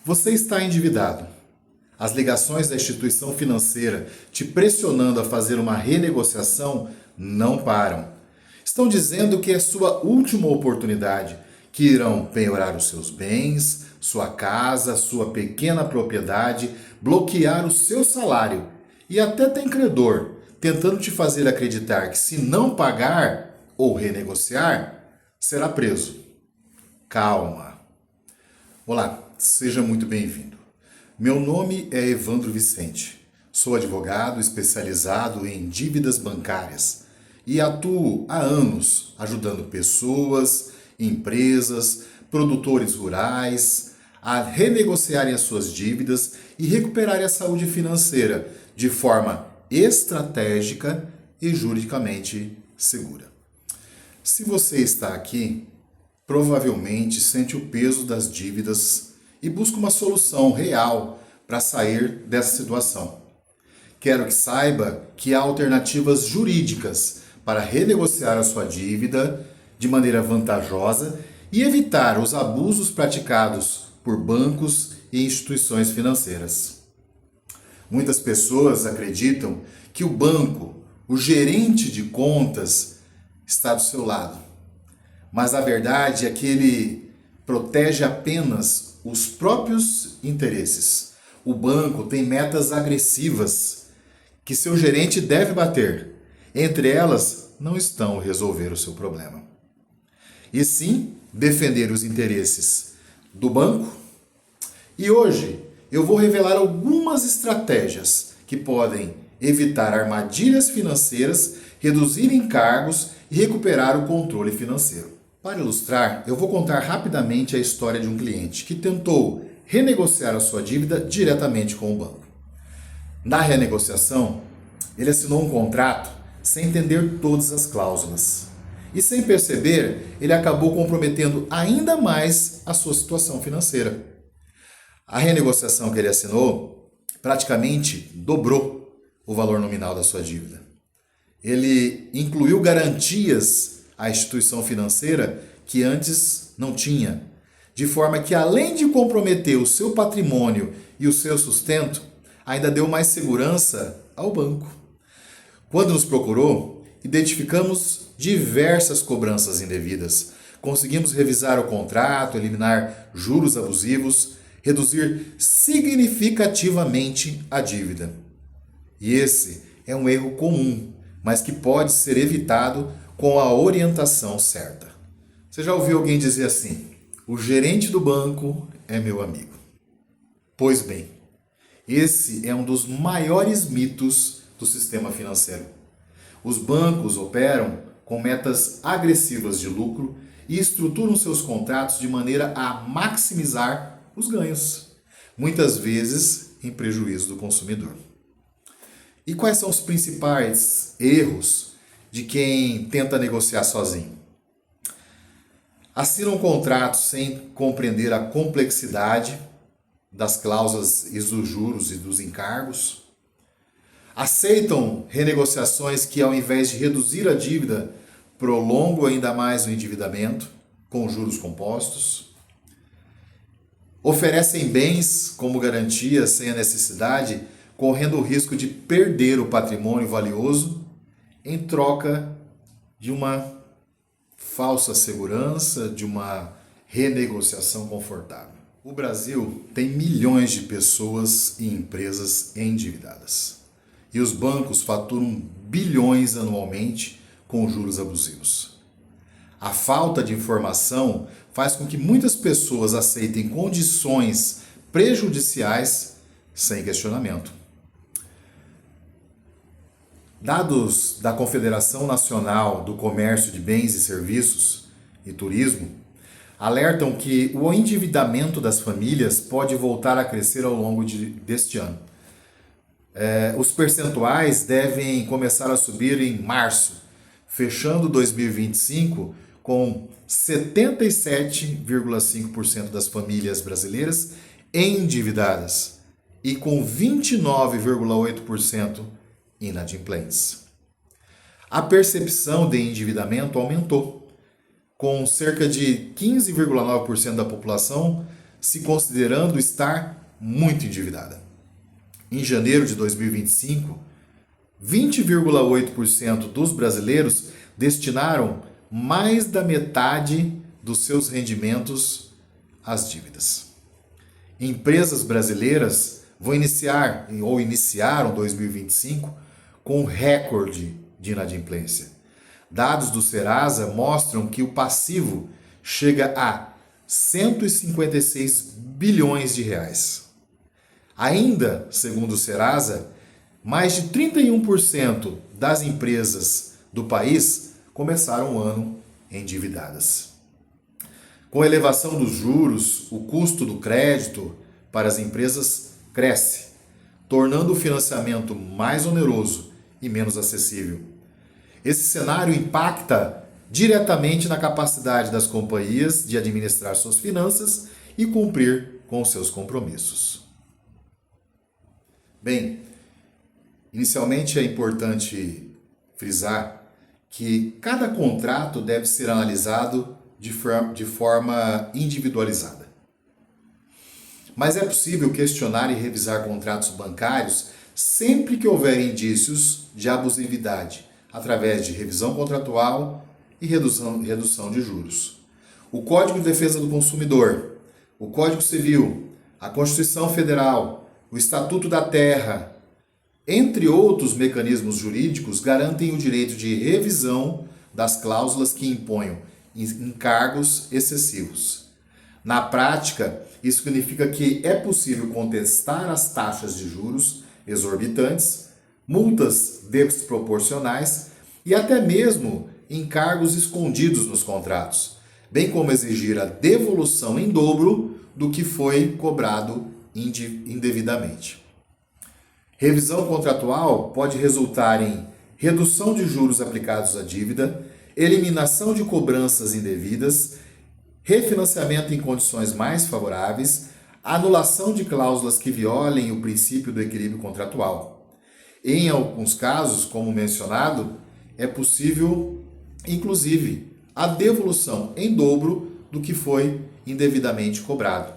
Você está endividado. As ligações da instituição financeira te pressionando a fazer uma renegociação não param. Estão dizendo que é sua última oportunidade, que irão penhorar os seus bens, sua casa, sua pequena propriedade, bloquear o seu salário. E até tem credor tentando te fazer acreditar que se não pagar ou renegociar, será preso. Calma. Olá, seja muito bem-vindo. Meu nome é Evandro Vicente. Sou advogado especializado em dívidas bancárias e atuo há anos ajudando pessoas, empresas, produtores rurais a renegociarem as suas dívidas e recuperarem a saúde financeira de forma estratégica e juridicamente segura. Se você está aqui, provavelmente sente o peso das dívidas e busca uma solução real para sair dessa situação. Quero que saiba que há alternativas jurídicas para renegociar a sua dívida de maneira vantajosa e evitar os abusos praticados por bancos e instituições financeiras. Muitas pessoas acreditam que o banco, o gerente de contas, está do seu lado. Mas a verdade é que ele protege apenas os próprios interesses. O banco tem metas agressivas que seu gerente deve bater. Entre elas, não estão resolver o seu problema. E sim, defender os interesses do banco. E hoje eu vou revelar algumas estratégias que podem evitar armadilhas financeiras, reduzir encargos e recuperar o controle financeiro. Para ilustrar, eu vou contar rapidamente a história de um cliente que tentou renegociar a sua dívida diretamente com o banco. Na renegociação, ele assinou um contrato sem entender todas as cláusulas. E sem perceber, ele acabou comprometendo ainda mais a sua situação financeira. A renegociação que ele assinou praticamente dobrou o valor nominal da sua dívida. Ele incluiu garantias à instituição financeira que antes não tinha, de forma que, além de comprometer o seu patrimônio e o seu sustento, ainda deu mais segurança ao banco. Quando nos procurou, identificamos diversas cobranças indevidas. Conseguimos revisar o contrato, eliminar juros abusivos, reduzir significativamente a dívida. E esse é um erro comum, mas que pode ser evitado com a orientação certa. Você já ouviu alguém dizer assim: o gerente do banco é meu amigo? Pois bem, esse é um dos maiores mitos do sistema financeiro. Os bancos operam com metas agressivas de lucro e estruturam seus contratos de maneira a maximizar os ganhos, muitas vezes em prejuízo do consumidor. E quais são os principais erros de quem tenta negociar sozinho? Assinam contratos sem compreender a complexidade das cláusulas e dos juros e dos encargos. Aceitam renegociações que, ao invés de reduzir a dívida, prolongam ainda mais o endividamento com juros compostos. Oferecem bens como garantia sem a necessidade, correndo o risco de perder o patrimônio valioso em troca de uma falsa segurança, de uma renegociação confortável. O Brasil tem milhões de pessoas e empresas endividadas. E os bancos faturam bilhões anualmente com juros abusivos. A falta de informação faz com que muitas pessoas aceitem condições prejudiciais sem questionamento. Dados da Confederação Nacional do Comércio de Bens e Serviços e Turismo alertam que o endividamento das famílias pode voltar a crescer ao longo deste ano. Os percentuais devem começar a subir em março, fechando 2025 com 77,5% das famílias brasileiras endividadas e com 29,8% inadimplentes. A percepção de endividamento aumentou, com cerca de 15,9% da população se considerando estar muito endividada. Em janeiro de 2025, 20,8% dos brasileiros destinaram mais da metade dos seus rendimentos às dívidas. Empresas brasileiras vão iniciaram 2025 com recorde de inadimplência. Dados do Serasa mostram que o passivo chega a 156 bilhões de reais. Ainda, segundo o Serasa, mais de 31% das empresas do país começaram o ano endividadas. Com a elevação dos juros, o custo do crédito para as empresas cresce, tornando o financiamento mais oneroso e menos acessível. Esse cenário impacta diretamente na capacidade das companhias de administrar suas finanças e cumprir com seus compromissos. Bem, inicialmente é importante frisar que cada contrato deve ser analisado de forma individualizada. Mas é possível questionar e revisar contratos bancários sempre que houver indícios de abusividade, através de revisão contratual e redução de juros. O Código de Defesa do Consumidor, o Código Civil, a Constituição Federal, o Estatuto da Terra, entre outros mecanismos jurídicos, garantem o direito de revisão das cláusulas que imponham encargos excessivos. Na prática, isso significa que é possível contestar as taxas de juros exorbitantes, multas desproporcionais e até mesmo encargos escondidos nos contratos, bem como exigir a devolução em dobro do que foi cobrado indevidamente. Revisão contratual pode resultar em redução de juros aplicados à dívida, eliminação de cobranças indevidas, refinanciamento em condições mais favoráveis, anulação de cláusulas que violem o princípio do equilíbrio contratual. Em alguns casos, como mencionado, é possível, inclusive, a devolução em dobro do que foi indevidamente cobrado.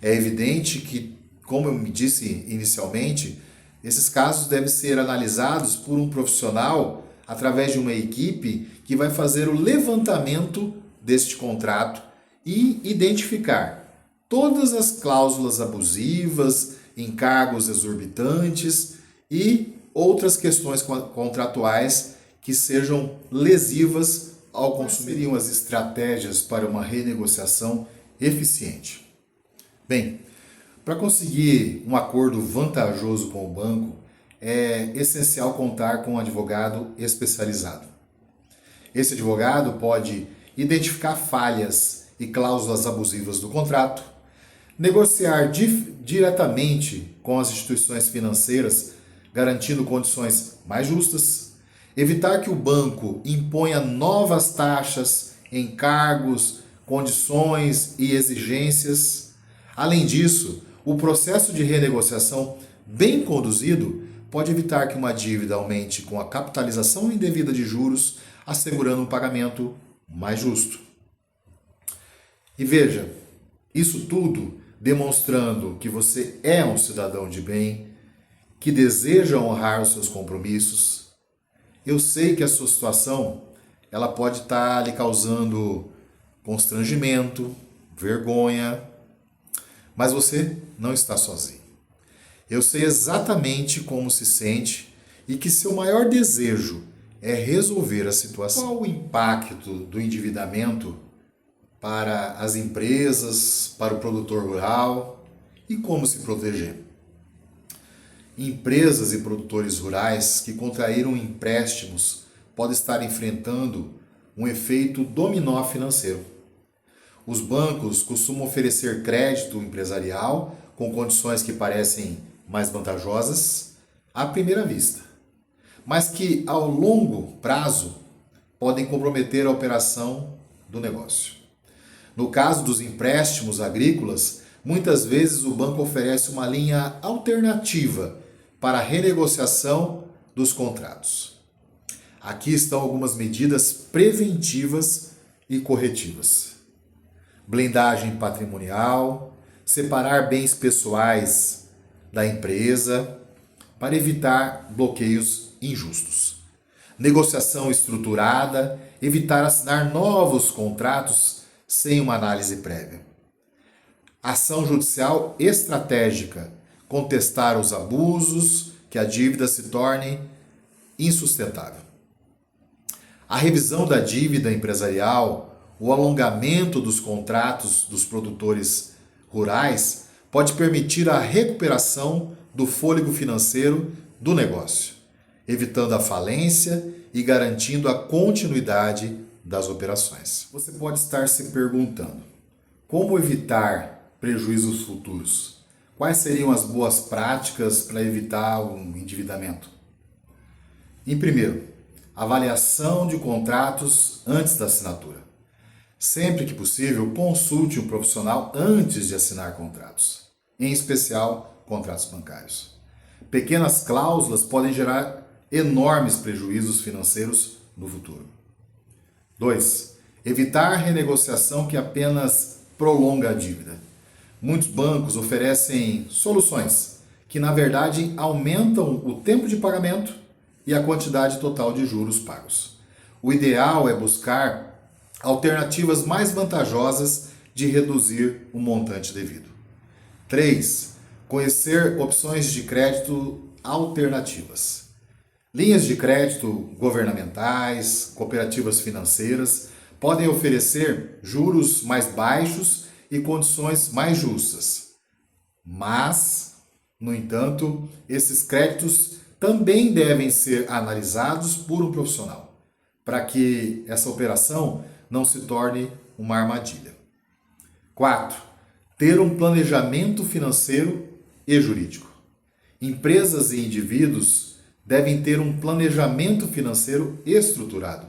É evidente que, como eu me disse inicialmente, esses casos devem ser analisados por um profissional através de uma equipe que vai fazer o levantamento deste contrato e identificar todas as cláusulas abusivas, encargos exorbitantes e outras questões contratuais que sejam lesivas ao consumir. Seriam as estratégias para uma renegociação eficiente? Bem, para conseguir um acordo vantajoso com o banco, é essencial contar com um advogado especializado. Esse advogado pode identificar falhas e cláusulas abusivas do contrato, negociar diretamente com as instituições financeiras, garantindo condições mais justas, evitar que o banco imponha novas taxas, encargos, condições e exigências. Além disso, o processo de renegociação bem conduzido pode evitar que uma dívida aumente com a capitalização indevida de juros, assegurando um pagamento mais justo. E veja, isso tudo demonstrando que você é um cidadão de bem, que deseja honrar os seus compromissos. Eu sei que a sua situação ela pode estar lhe causando constrangimento, vergonha, mas você não está sozinho. Eu sei exatamente como se sente e que seu maior desejo é resolver a situação. Qual o impacto do endividamento para as empresas, para o produtor rural e como se proteger? Empresas e produtores rurais que contraíram empréstimos podem estar enfrentando um efeito dominó financeiro. Os bancos costumam oferecer crédito empresarial com condições que parecem mais vantajosas à primeira vista, mas que ao longo prazo podem comprometer a operação do negócio. No caso dos empréstimos agrícolas, muitas vezes o banco oferece uma linha alternativa para a renegociação dos contratos. Aqui estão algumas medidas preventivas e corretivas. blindagem patrimonial, separar bens pessoais da empresa para evitar bloqueios injustos. Negociação estruturada, evitar assinar novos contratos sem uma análise prévia. Ação judicial estratégica, contestar os abusos, que a dívida se torne insustentável. A revisão da dívida empresarial, o alongamento dos contratos dos produtores rurais pode permitir a recuperação do fôlego financeiro do negócio, evitando a falência e garantindo a continuidade das operações. Você pode estar se perguntando: como evitar prejuízos futuros? Quais seriam as boas práticas para evitar um endividamento? Em primeiro, avaliação de contratos antes da assinatura. Sempre que possível, consulte um profissional antes de assinar contratos, em especial contratos bancários. Pequenas cláusulas podem gerar enormes prejuízos financeiros no futuro. 2. Evitar renegociação que apenas prolonga a dívida. Muitos bancos oferecem soluções que, na verdade, aumentam o tempo de pagamento e a quantidade total de juros pagos. O ideal é buscar alternativas mais vantajosas de reduzir o montante devido. 3. Conhecer opções de crédito alternativas. Linhas de crédito governamentais, cooperativas financeiras podem oferecer juros mais baixos e condições mais justas. Mas, no entanto, esses créditos também devem ser analisados por um profissional, para que essa operação não se torne uma armadilha. 4. Ter um planejamento financeiro e jurídico. Empresas e indivíduos devem ter um planejamento financeiro estruturado,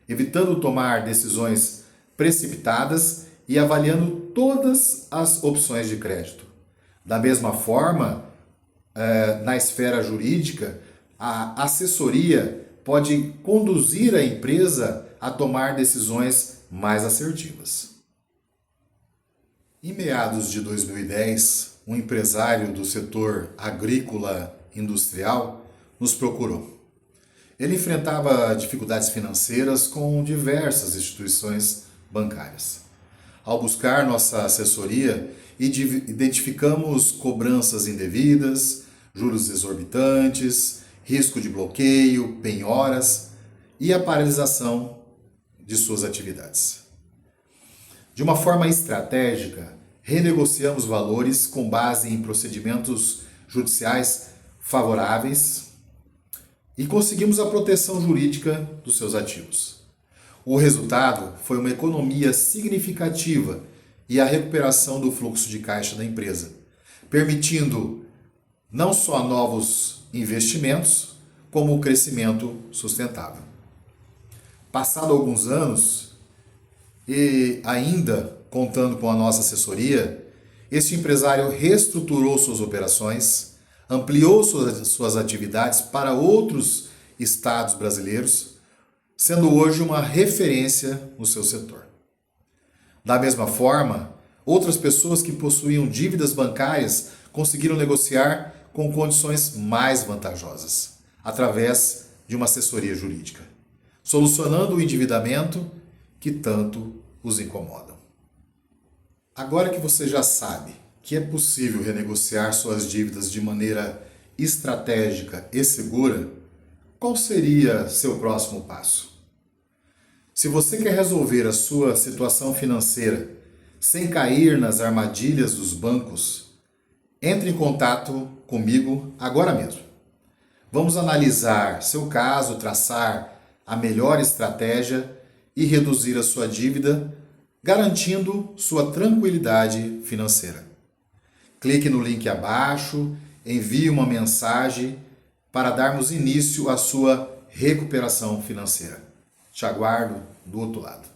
evitando tomar decisões precipitadas e avaliando todas as opções de crédito. Da mesma forma, na esfera jurídica, a assessoria pode conduzir a empresa a tomar decisões mais assertivas. Em meados de 2010, um empresário do setor agrícola industrial nos procurou. Ele enfrentava dificuldades financeiras com diversas instituições bancárias. Ao buscar nossa assessoria, identificamos cobranças indevidas, juros exorbitantes, risco de bloqueio, penhoras e a paralisação de suas atividades. De uma forma estratégica, renegociamos valores com base em procedimentos judiciais favoráveis e conseguimos a proteção jurídica dos seus ativos. O resultado foi uma economia significativa e a recuperação do fluxo de caixa da empresa, permitindo não só novos investimentos, como o crescimento sustentável. Passado alguns anos, e ainda contando com a nossa assessoria, este empresário reestruturou suas operações, ampliou suas atividades para outros estados brasileiros, sendo hoje uma referência no seu setor. Da mesma forma, outras pessoas que possuíam dívidas bancárias conseguiram negociar com condições mais vantajosas, através de uma assessoria jurídica, solucionando o endividamento que tanto os incomoda. Agora que você já sabe que é possível renegociar suas dívidas de maneira estratégica e segura, qual seria seu próximo passo? Se você quer resolver a sua situação financeira sem cair nas armadilhas dos bancos, entre em contato comigo agora mesmo. Vamos analisar seu caso, traçar a melhor estratégia e reduzir a sua dívida, garantindo sua tranquilidade financeira. Clique no link abaixo, envie uma mensagem para darmos início à sua recuperação financeira. Te aguardo do outro lado.